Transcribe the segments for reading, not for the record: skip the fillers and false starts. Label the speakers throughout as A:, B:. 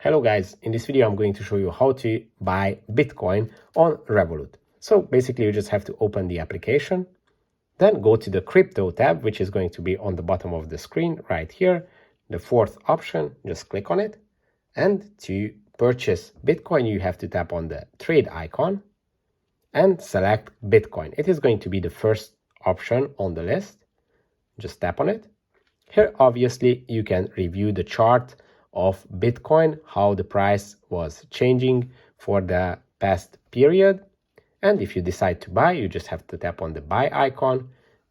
A: Hello guys, in this video I'm going to show you how to buy Bitcoin on Revolut. So basically you just have to open the application, then go to the crypto tab, which is going to be on the bottom of the screen right here. The fourth option, just click on it. And to purchase Bitcoin, you have to tap on the trade icon and select Bitcoin. It is going to be the first option on the list. Just tap on it. Here, obviously, you can review the chart of Bitcoin, how the price was changing for the past period. And if you decide to buy, you just have to tap on the buy icon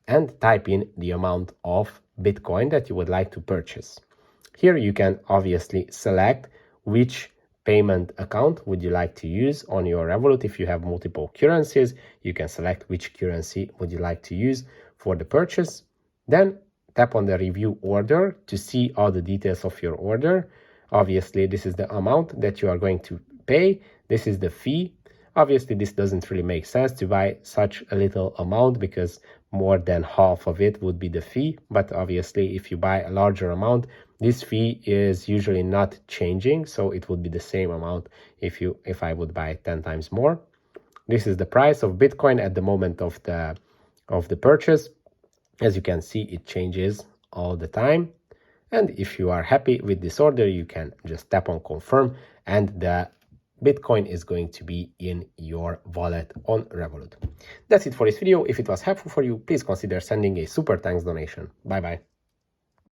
A: and type in the amount of Bitcoin that you would like to purchase. Here you can obviously select which payment account would you like to use on your Revolut. If you have multiple currencies, you can select which currency would you like to use for the purchase. Then tap on the review order to see all the details of your order. Obviously, this is the amount that you are going to pay. This is the fee. Obviously, this doesn't really make sense to buy such a little amount because more than half of it would be the fee. But obviously, if you buy a larger amount, this fee is usually not changing. So it would be the same amount if I would buy 10 times more. This is the price of Bitcoin at the moment of the purchase. As you can see, it changes all the time. And if you are happy with this order, you can just tap on confirm and the Bitcoin is going to be in your wallet on Revolut. That's it for this video. If it was helpful for you, please consider sending a super thanks donation. Bye bye.